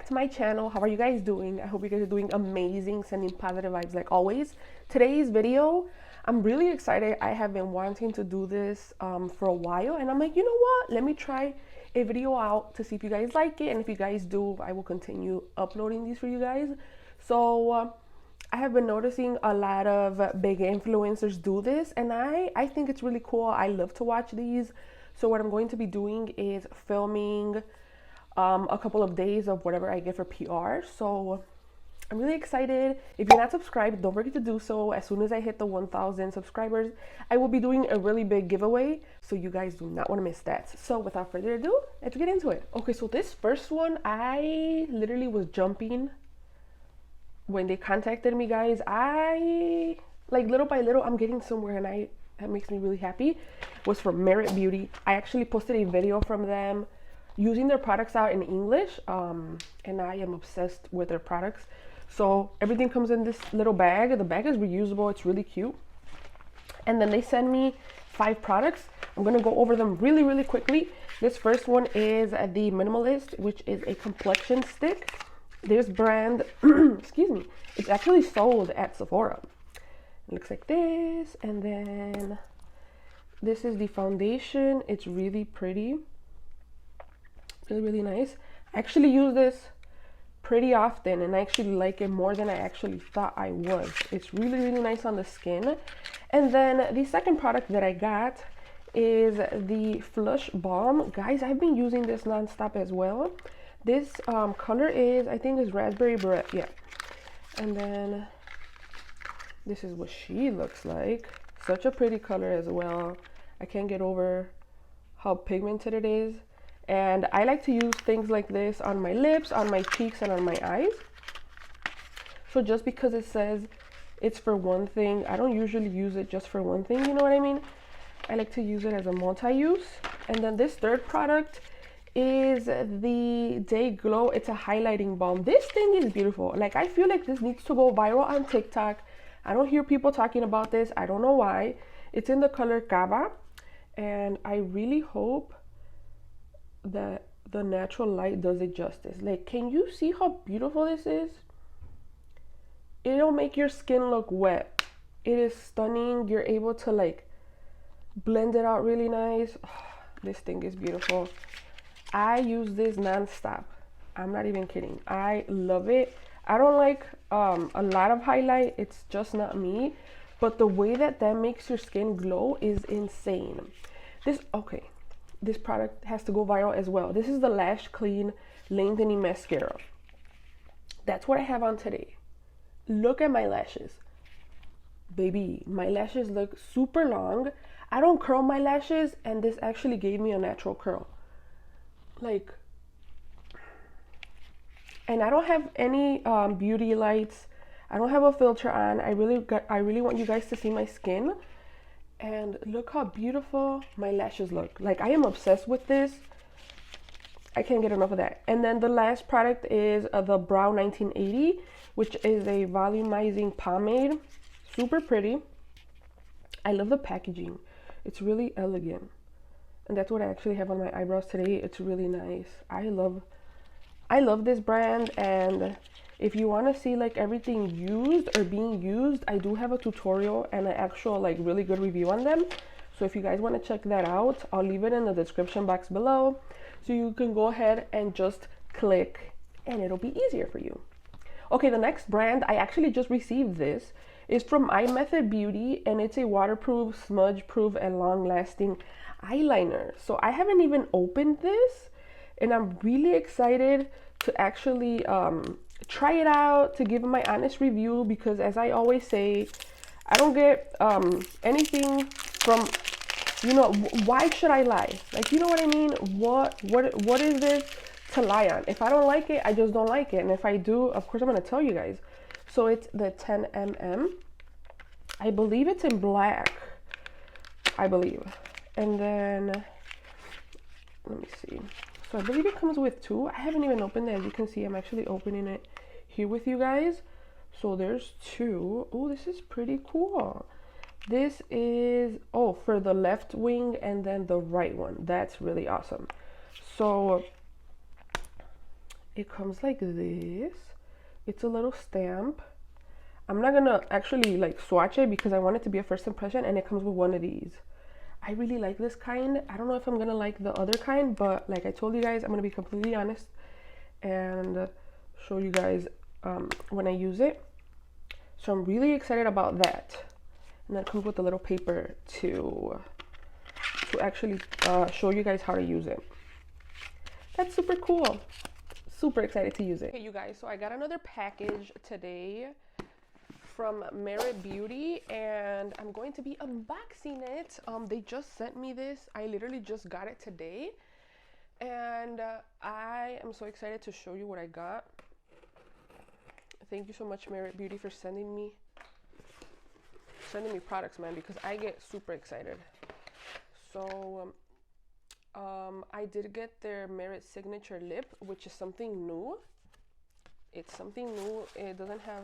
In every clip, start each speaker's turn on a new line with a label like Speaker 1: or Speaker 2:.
Speaker 1: back to my channel. How are you guys doing? I hope you guys are doing amazing, sending positive vibes like always. Today's video, I'm really excited. I have been wanting to do this for a while, and I'm like, you know what? Let me try a video out to see if you guys like it, and if you guys do, I will continue uploading these for you guys. So I have been noticing a lot of big influencers do this, and I think it's really cool. I love to watch these. So what I'm going to be doing is filming a couple of days of whatever I get for PR. So I'm really excited. If you're not subscribed, don't forget to do so. As soon as I hit the 1,000 subscribers, I will be doing a really big giveaway, so you guys do not want to miss that. So without further ado, let's get into it. Okay, so this first one, I literally was jumping when they contacted me, guys. I like little by little I'm getting somewhere, and that makes me really happy. It was from Merit Beauty. I actually posted a video from them using their products out in English, and I am obsessed with their products. So everything comes in this little bag. The bag is reusable. It's really cute. And then they send me 5 products. I'm gonna go over them really quickly. This first one is the Minimalist, which is a complexion stick. This brand, excuse me, it's actually sold at Sephora. It looks like this. And then this is the foundation. It's really pretty, really nice. I actually use this pretty often, and I actually like it more than I actually thought I would. It's really nice on the skin. And then the second product that I got is the Flush Balm. Guys, I've been using this nonstop as well. This color is, I think, is Raspberry Beret, yeah. And then this is what she looks like. Such a pretty color as well. I can't get over how pigmented it is. And I like to use things like this on my lips, on my cheeks, and on my eyes. So just because it says it's for one thing, I don't usually use it just for one thing, you know what I mean? I like to use it as a multi-use. And then this third product is the Day Glow. It's a highlighting balm. This thing is beautiful. Like, I feel like this needs to go viral on TikTok. I don't hear people talking about this. I don't know why. It's in the color Cava, and I really hope that the natural light does it justice. Like, can you see how beautiful this is? It'll make your skin look wet. It is stunning. You're able to like blend it out really nice. Oh, this thing is beautiful. I use this non-stop. I'm not even kidding. I love it. I don't like a lot of highlight. It's just not me. But the way that makes your skin glow is insane. This product has to go viral as well. This is the Lash Clean Lengthening Mascara. That's what I have on today. Look at my lashes. Baby, my lashes look super long. I don't curl my lashes, and this actually gave me a natural curl. Like, and I don't have any beauty lights. I don't have a filter on. I really want you guys to see my skin. And look how beautiful my lashes look. Like, I am obsessed with this. I can't get enough of that. And then the last product is the Brow 1980, which is a volumizing pomade. Super pretty. I love the packaging. It's really elegant. And that's what I actually have on my eyebrows today. It's really nice. I love this brand. And if you want to see like everything used or being used, I do have a tutorial and an actual like really good review on them. So if you guys want to check that out, I'll leave it in the description box below, so you can go ahead and just click and it'll be easier for you. Okay, the next brand, I actually just received this, is from iMethod Beauty, and it's a waterproof, smudge proof, and long lasting eyeliner. So I haven't even opened this, and I'm really excited to actually try it out, to give my honest review, because as I always say, I don't get anything from, you know, why should I lie? Like, you know what I mean? What is this to lie on? If I don't like it, I just don't like it. And if I do, of course I'm gonna tell you guys. So it's the 10mm. I believe it's in black, I believe. And then let me see. So I believe it comes with 2. I haven't even opened it. As you can see, I'm actually opening it here with you guys. So there's 2. Oh, this is pretty cool. This is, oh, for the left wing and then the right one. That's really awesome. So It comes like this. It's a little stamp. I'm not gonna actually like swatch it because I want it to be a first impression, and it comes with one of these. I really like this kind. I don't know if I'm gonna like the other kind, but like I told you guys, I'm gonna be completely honest and show you guys when I use it. So I'm really excited about that. And that comes with a little paper to actually show you guys how to use it. That's super cool. Super excited to use it. Okay, you guys, so I got another package today from Merit Beauty, and I'm going to be unboxing it. They just sent me this. I literally just got it today, and I am so excited to show you what I got. Thank you so much, Merit Beauty, for sending me products, man, because I get super excited. So I did get their Merit Signature Lip, which is something new. It's something new. It doesn't have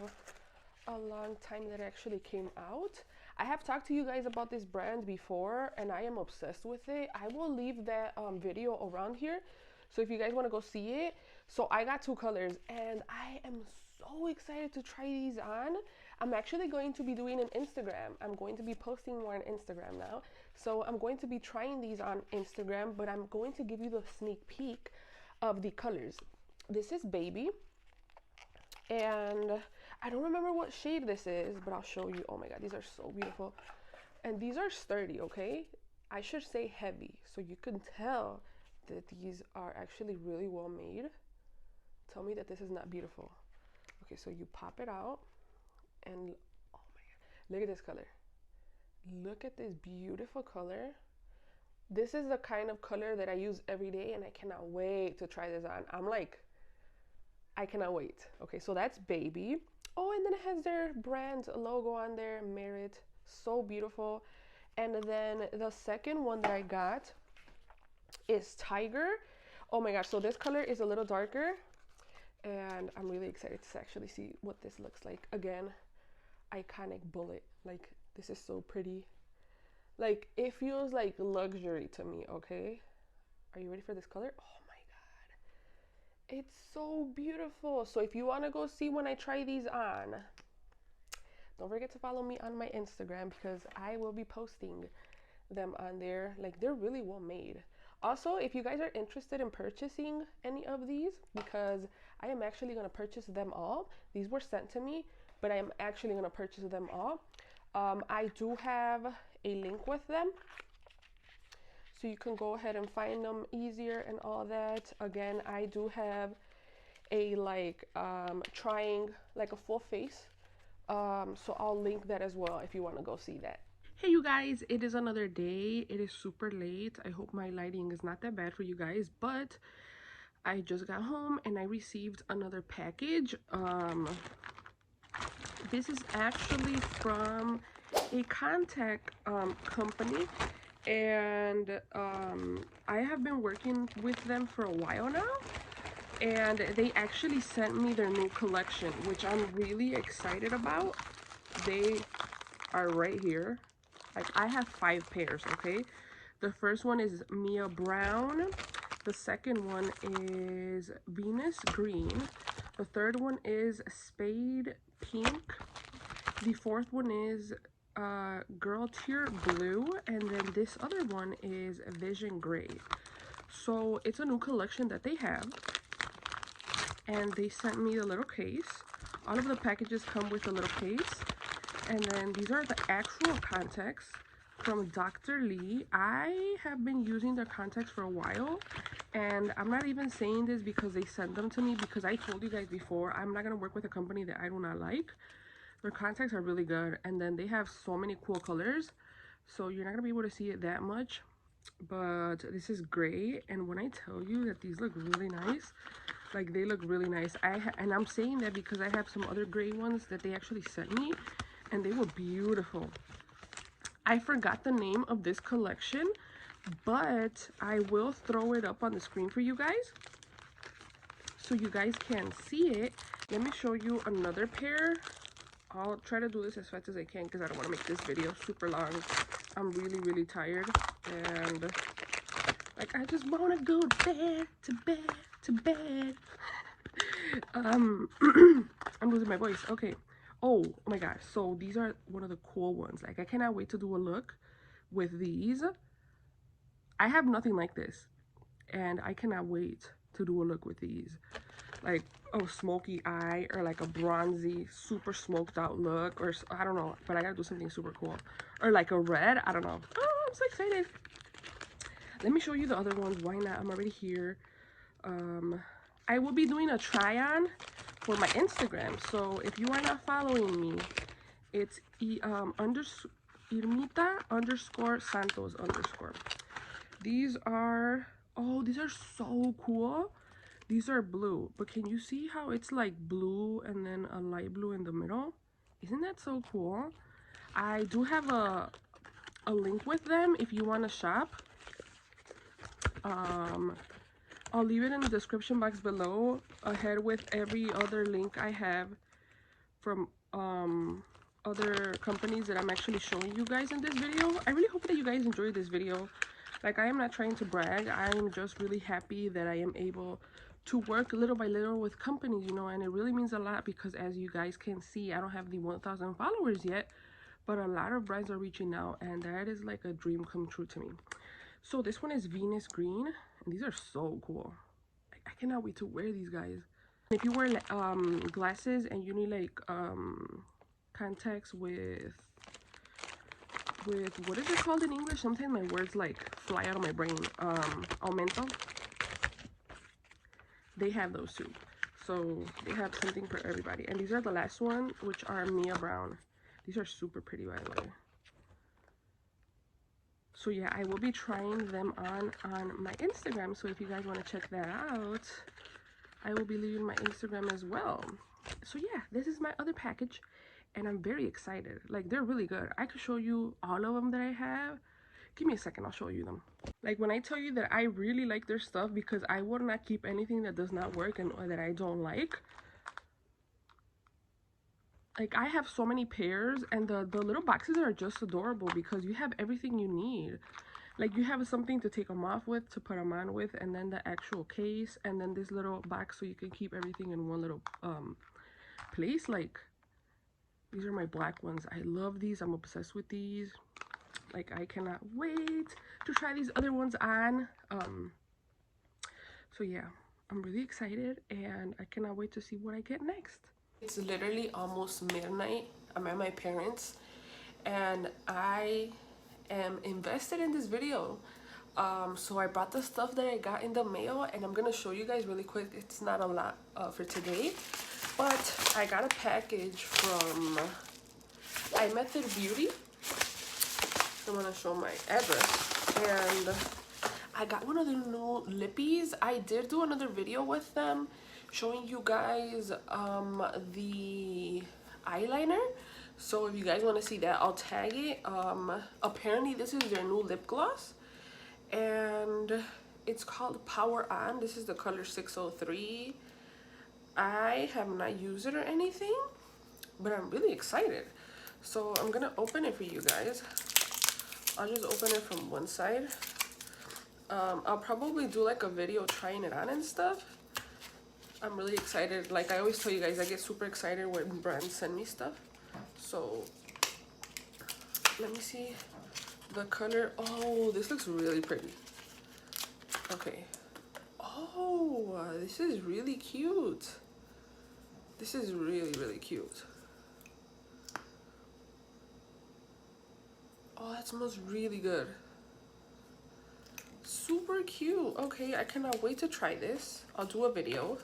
Speaker 1: a long time that it actually came out. I have talked to you guys about this brand before, and I am obsessed with it. I will leave that video around here, so if you guys want to go see it. So I got two colors, and I am so excited to try these on. I'm actually going to be doing an Instagram. I'm going to be posting more on Instagram now. So I'm going to be trying these on Instagram, but I'm going to give you the sneak peek of the colors. This is Baby, and I don't remember what shade this is, but I'll show you. Oh my god, these are so beautiful. And these are sturdy, okay? I should say heavy, so you can tell that these are actually really well made. Tell me that this is not beautiful. Okay, so you pop it out, and oh my god, look at this color. Look at this beautiful color. This is the kind of color that I use every day, and I cannot wait to try this on. I cannot wait. Okay, so that's Baby. Oh, and then it has their brand logo on there, Merit. So beautiful. And then the second one that I got is Tiger. Oh my gosh, so this color is a little darker, and I'm really excited to actually see what this looks like. Again, iconic bullet. Like, this is so pretty. Like, it feels like luxury to me, okay? Are you ready for this color? Oh my god. It's so beautiful. So if you want to go see when I try these on, don't forget to follow me on my Instagram, because I will be posting them on there. Like, they're really well made. Also, if you guys are interested in purchasing any of these, because I am actually going to purchase them all. These were sent to me, but I am actually going to purchase them all. I do have a link with them, so you can go ahead and find them easier and all that. Again, I do have a trying like a full face, so I'll link that as well if you want to go see that. Hey you guys, it is another day. It is super late. I hope my lighting is not that bad for you guys, but I just got home and I received another package. This is actually from a contact company, and I have been working with them for a while now, and they actually sent me their new collection, which I'm really excited about. They are right here. Like, I have 5 pairs, okay? The first one is Mia Brown. The second one is Venus Green. The third one is Spade Pink. The fourth one is Girl Tear Blue. And then this other one is Vision Gray. So it's a new collection that they have. And they sent me the little case. All of the packages come with a little case. And then these are the actual contacts from DTLeye. I have been using their contacts for a while, and I'm not even saying this because they sent them to me, because I told you guys before, I'm not going to work with a company that I do not like. Their contacts are really good, and then they have so many cool colors, so you're not going to be able to see it that much, but this is gray, and when I tell you that these look really nice, like, they look really nice. And I'm saying that because I have some other gray ones that they actually sent me, and they were beautiful. I forgot the name of this collection, but I will throw it up on the screen for you guys so you guys can see it. Let me show you another pair. I'll try to do this as fast as I can because I don't want to make this video super long. I'm really, really tired, and like, I just want to go to bed, to bed, to bed. I'm losing my voice. Okay. Oh my gosh. So these are one of the cool ones. Like I cannot wait to do a look with these. I have nothing like this, and I cannot wait to do a look with these. Like a smoky eye, or like a bronzy, super smoked out look, or I don't know, but I gotta do something super cool. Or like a red, I don't know. Oh, I'm so excited. Let me show you the other ones. Why not? I'm already here. I will be doing a try on for my Instagram. So if you are not following me, it's Irmita _ Santos _. These are, oh, these are so cool. These are blue, but can you see how it's like blue and then a light blue in the middle? Isn't that so cool? I do have a link with them if you want to shop. I'll leave it in the description box below, ahead with every other link I have from other companies that I'm actually showing you guys in this video. I really hope that you guys enjoyed this video. Like, I am not trying to brag. I'm just really happy that I am able to work little by little with companies, you know, and it really means a lot because as you guys can see, I don't have the 1,000 followers yet, but a lot of brands are reaching out, and that is like a dream come true to me. So this one is Venus Green, and these are so cool. I cannot wait to wear these guys. If you wear glasses and you need like contacts with what is it called in English? Sometimes my words like fly out of my brain. Aumento. They have those too. So they have something for everybody. And these are the last one, which are Mia Brown. These are super pretty, by the way. So yeah, I will be trying them on my Instagram. So if you guys want to check that out, I will be leaving my Instagram as well. So yeah, this is my other package, and I'm very excited. Like, they're really good. I could show you all of them that I have. Give me a second, I'll show you them. Like, when I tell you that I really like their stuff, because I would not keep anything that does not work and or that I don't like. Like, I have so many pairs, and the little boxes are just adorable because you have everything you need. Like, you have something to take them off with, to put them on with, and then the actual case, and then this little box so you can keep everything in one little place. Like, these are my black ones. I love these. I'm obsessed with these. Like, I cannot wait to try these other ones on. So yeah, I'm really excited, and I cannot wait to see what I get next. It's literally almost midnight. I'm at my parents', and I am invested in this video. So I brought the stuff that I got in the mail, and I'm gonna show you guys really quick. It's not a lot for today, but I got a package from iMethod Beauty. I'm gonna show my address, and I got one of the new lippies. I did do another video with them showing you guys the eyeliner, so if you guys want to see that, I'll tag it. Apparently this is their new lip gloss, and it's called Power On. This is the color 603. I have not used it or anything, but I'm really excited, so I'm gonna open it for you guys. I'll just open it from one side. I'll probably do like a video trying it on and stuff. I'm really excited. Like I always tell you guys, I get super excited when brands send me stuff. So let me see the color. Oh, this looks really pretty. Okay. Oh, this is really cute. This is really, really cute. Oh, that smells really good. Super cute. Okay, I cannot wait to try this. I'll do a video.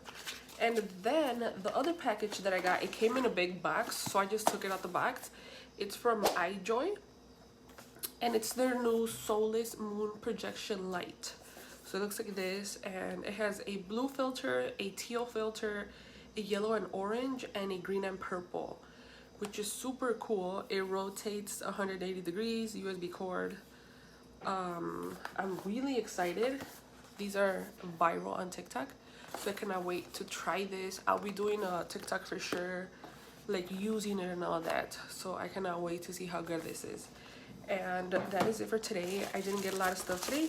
Speaker 1: And then the other package that I got, it came in a big box, so I just took it out the box. It's from Ijoy, and it's their new Soulless Moon Projection Light. So it looks like this, and it has a blue filter, a teal filter, a yellow and orange, and a green and purple, which is super cool. It rotates 180 degrees, USB cord. I'm really excited. These are viral on TikTok, so I cannot wait to try this. I'll be doing a TikTok for sure, like using it and all that, so I cannot wait to see how good this is. And that is it for today. I didn't get a lot of stuff today,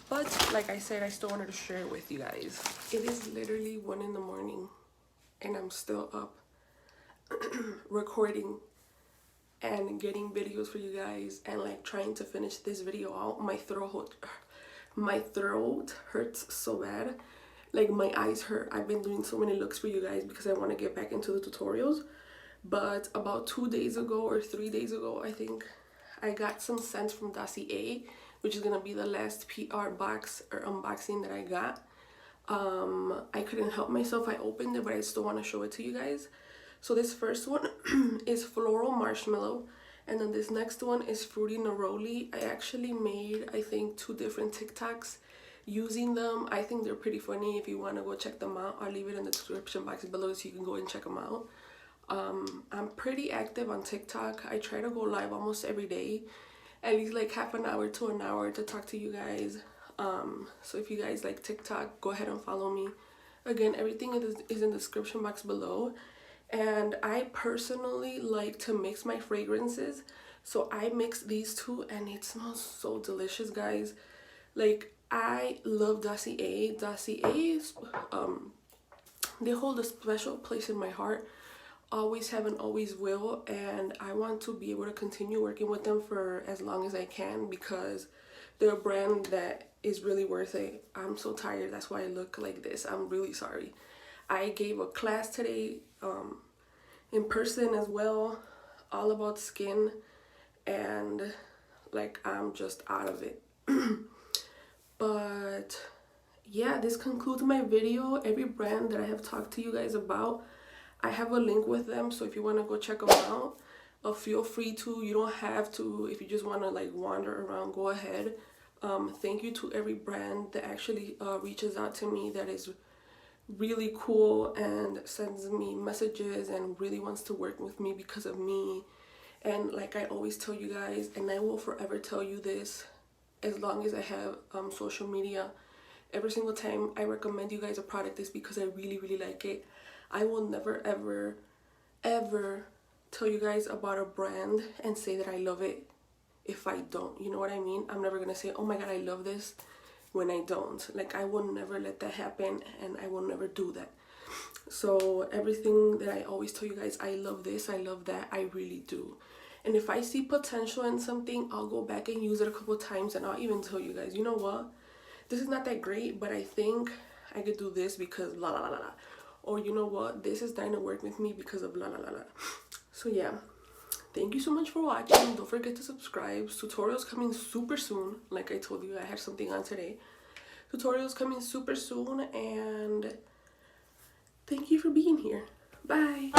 Speaker 1: but like I said, I still wanted to share it with you guys. It is literally 1 in the morning. and I'm still up recording and getting videos for you guys, and like trying to finish this video out. My throat hurts so bad, like my eyes hurt. I've been doing so many looks for you guys because I want to get back into the tutorials. But about 2 days ago or 3 days ago, I think, I got some scents from Dossier, which is gonna be the last PR box or unboxing that I got. I couldn't help myself, I opened it, but I still want to show it to you guys. So this first one is Floral Marshmallow, and then this next one is Fruity Neroli. I actually made, I think, 2 different TikToks using them. I think they're pretty funny. If you want to go check them out, I'll leave it in the description box below so you can go and check them out. I'm pretty active on TikTok. I try to go live almost every day, at least like half an hour to an hour, to talk to you guys. So if you guys like TikTok, go ahead and follow me. Again, everything is in the description box below. And I personally like to mix my fragrances, so I mix these 2 and it smells so delicious, guys. Like, I love Dossier. Dossier, they hold a special place in my heart. Always have and always will, and I want to be able to continue working with them for as long as I can, because they're a brand that is really worth it. I'm so tired, that's why I look like this. I'm really sorry. I gave a class today in person as well, all about skin, and like I'm just out of it. But yeah, this concludes my video. Every brand that I have talked to you guys about, I have a link with them, so if you want to go check them out, feel free to. You don't have to. If you just want to like wander around, go ahead. Thank you to every brand that actually reaches out to me, that is really cool and sends me messages and really wants to work with me because of me. And like I always tell you guys, and I will forever tell you this as long as I have social media, every single time I recommend you guys a product is because I really like it. I will never ever tell you guys about a brand and say that I love it if I don't, you know what I mean? I'm never gonna say, oh my god, I love this, when I don't. Like, I will never let that happen, and I will never do that. So everything that I always tell you guys, I love this, I love that, I really do. And if I see potential in something, I'll go back and use it a couple times, and I'll even tell you guys, you know what, this is not that great, but I think I could do this because la la la la. Or you know what, this is starting to work with me because of la la la la. So yeah, thank you so much for watching. Don't forget to subscribe. Tutorials coming super soon. Like I told you, I had something on today. Tutorials coming super soon, and thank you for being here. Bye.